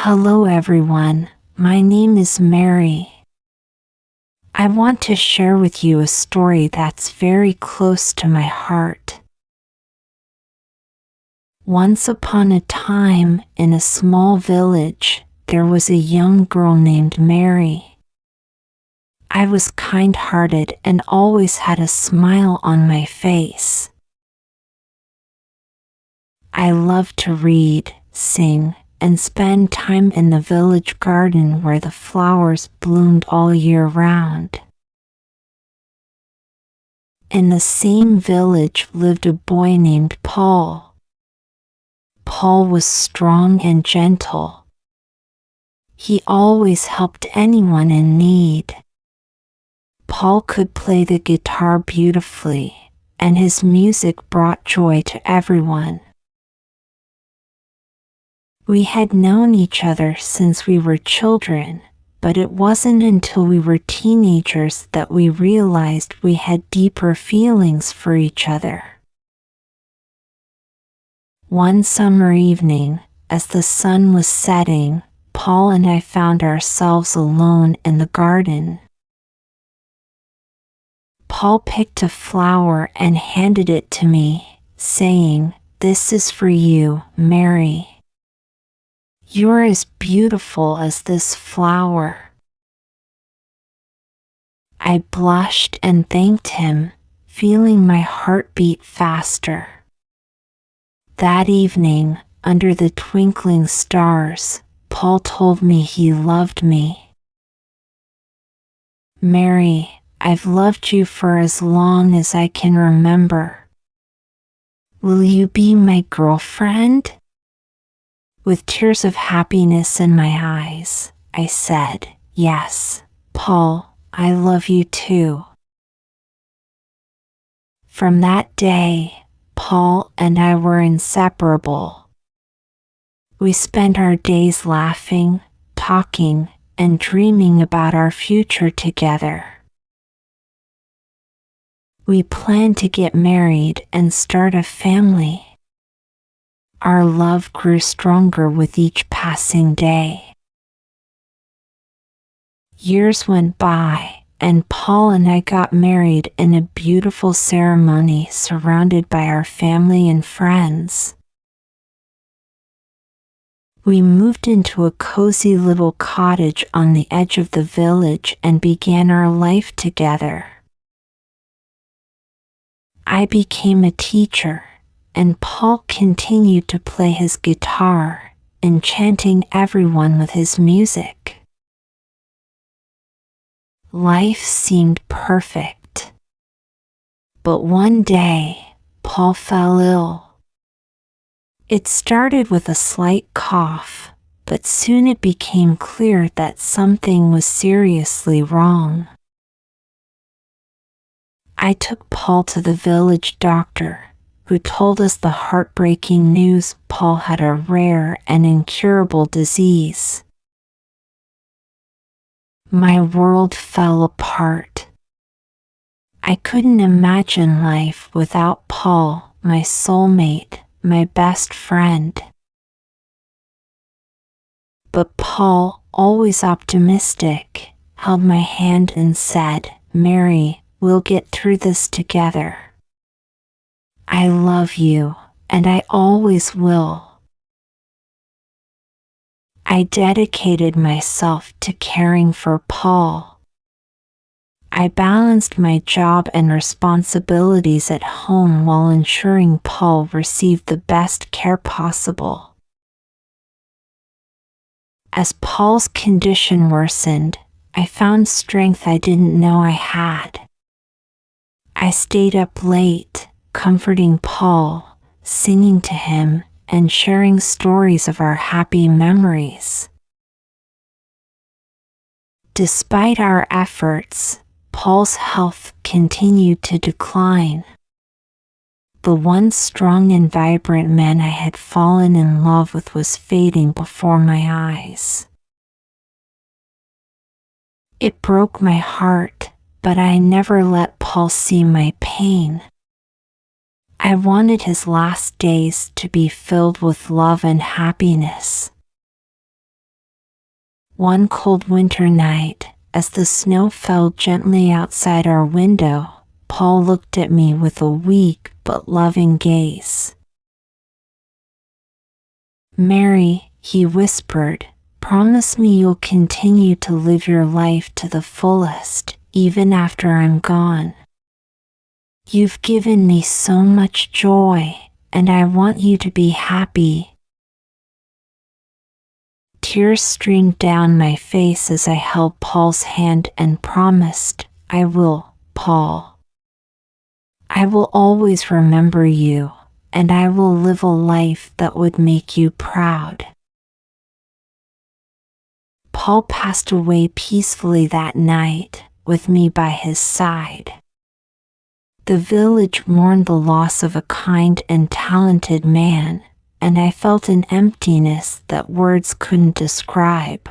Hello everyone, my name is Mary. I want to share with you a story that's very close to my heart. Once upon a time, in a small village, there was a young girl named Mary. I was kind-hearted and always had a smile on my face. I loved to read, sing, and spend time in the village garden where the flowers bloomed all year round. In the same village lived a boy named Paul. Paul was strong and gentle. He always helped anyone in need. Paul could play the guitar beautifully, and his music brought joy to everyone. We had known each other since we were children, but it wasn't until we were teenagers that we realized we had deeper feelings for each other. One summer evening, as the sun was setting, Paul and I found ourselves alone in the garden. Paul picked a flower and handed it to me, saying, "This is for you, Mary. You're as beautiful as this flower." I blushed and thanked him, feeling my heart beat faster. That evening, under the twinkling stars, Paul told me he loved me. "Mary, I've loved you for as long as I can remember. Will you be my girlfriend?" With tears of happiness in my eyes, I said, "Yes, Paul, I love you too." From that day, Paul and I were inseparable. We spent our days laughing, talking, and dreaming about our future together. We planned to get married and start a family. Our love grew stronger with each passing day. Years went by, and Paul and I got married in a beautiful ceremony surrounded by our family and friends. We moved into a cozy little cottage on the edge of the village and began our life together. I became a teacher, and Paul continued to play his guitar, enchanting everyone with his music. Life seemed perfect. But one day, Paul fell ill. It started with a slight cough, but soon it became clear that something was seriously wrong. I took Paul to the village doctor, who told us the heartbreaking news: Paul had a rare and incurable disease. My world fell apart. I couldn't imagine life without Paul, my soulmate, my best friend. But Paul, always optimistic, held my hand and said, "Mary, we'll get through this together. I love you, and I always will." I dedicated myself to caring for Paul. I balanced my job and responsibilities at home while ensuring Paul received the best care possible. As Paul's condition worsened, I found strength I didn't know I had. I stayed up late, comforting Paul, singing to him, and sharing stories of our happy memories. Despite our efforts, Paul's health continued to decline. The once strong and vibrant man I had fallen in love with was fading before my eyes. It broke my heart, but I never let Paul see my pain. I wanted his last days to be filled with love and happiness. One cold winter night, as the snow fell gently outside our window, Paul looked at me with a weak but loving gaze. "Mary," he whispered, "promise me you'll continue to live your life to the fullest, even after I'm gone. You've given me so much joy, and I want you to be happy." Tears streamed down my face as I held Paul's hand and promised, "I will, Paul. I will always remember you, and I will live a life that would make you proud." Paul passed away peacefully that night, with me by his side. The village mourned the loss of a kind and talented man, and I felt an emptiness that words couldn't describe.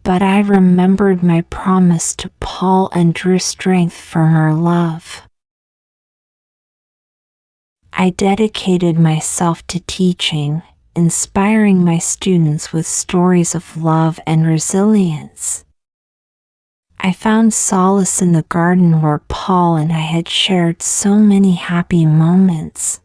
But I remembered my promise to Paul and drew strength from our love. I dedicated myself to teaching, inspiring my students with stories of love and resilience. I found solace in the garden where Paul and I had shared so many happy moments.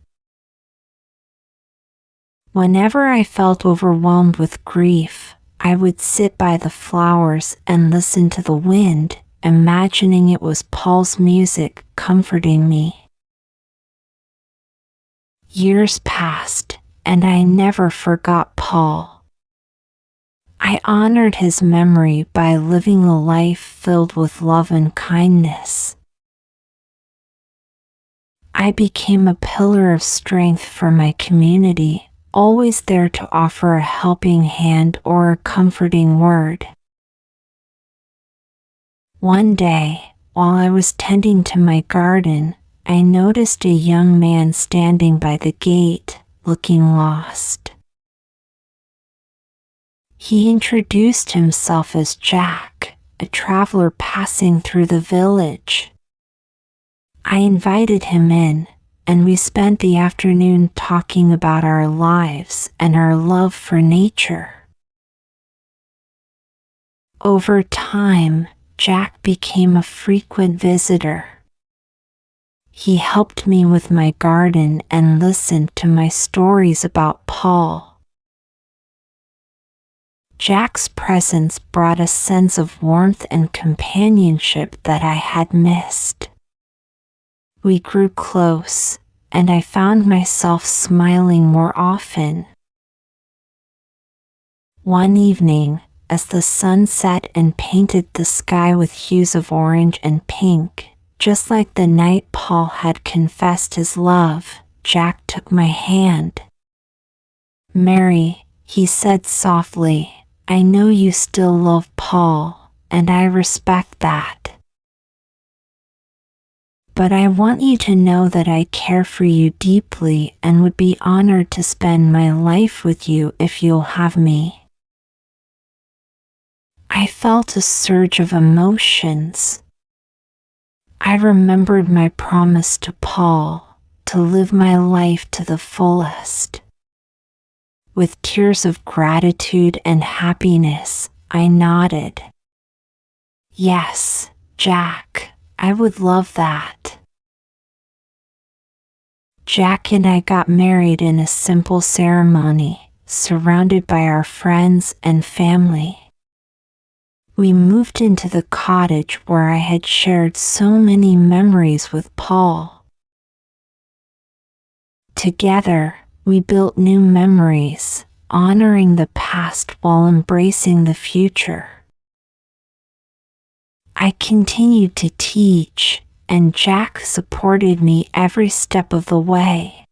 Whenever I felt overwhelmed with grief, I would sit by the flowers and listen to the wind, imagining it was Paul's music comforting me. Years passed, and I never forgot Paul. I honored his memory by living a life filled with love and kindness. I became a pillar of strength for my community, always there to offer a helping hand or a comforting word. One day, while I was tending to my garden, I noticed a young man standing by the gate, looking lost. He introduced himself as Jack, a traveler passing through the village. I invited him in, and we spent the afternoon talking about our lives and our love for nature. Over time, Jack became a frequent visitor. He helped me with my garden and listened to my stories about Paul. Jack's presence brought a sense of warmth and companionship that I had missed. We grew close, and I found myself smiling more often. One evening, as the sun set and painted the sky with hues of orange and pink, just like the night Paul had confessed his love, Jack took my hand. "Mary," he said softly, "I know you still love Paul, and I respect that. But I want you to know that I care for you deeply and would be honored to spend my life with you if you'll have me." I felt a surge of emotions. I remembered my promise to Paul, to live my life to the fullest. With tears of gratitude and happiness, I nodded. "Yes, Jack, I would love that." Jack and I got married in a simple ceremony, surrounded by our friends and family. We moved into the cottage where I had shared so many memories with Paul. Together, we built new memories, honoring the past while embracing the future. I continued to teach, and Jack supported me every step of the way.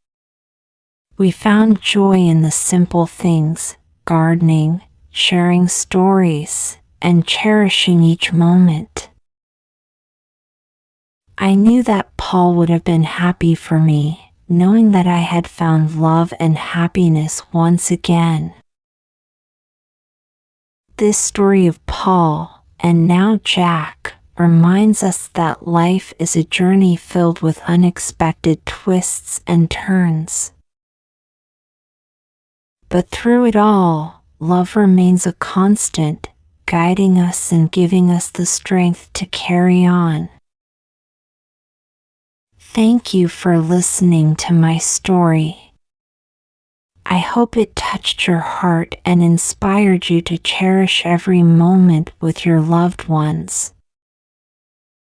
We found joy in the simple things, gardening, sharing stories, and cherishing each moment. I knew that Paul would have been happy for me, knowing that I had found love and happiness once again. This story of Paul, and now Jack, reminds us that life is a journey filled with unexpected twists and turns. But through it all, love remains a constant, guiding us and giving us the strength to carry on. Thank you for listening to my story. I hope it touched your heart and inspired you to cherish every moment with your loved ones.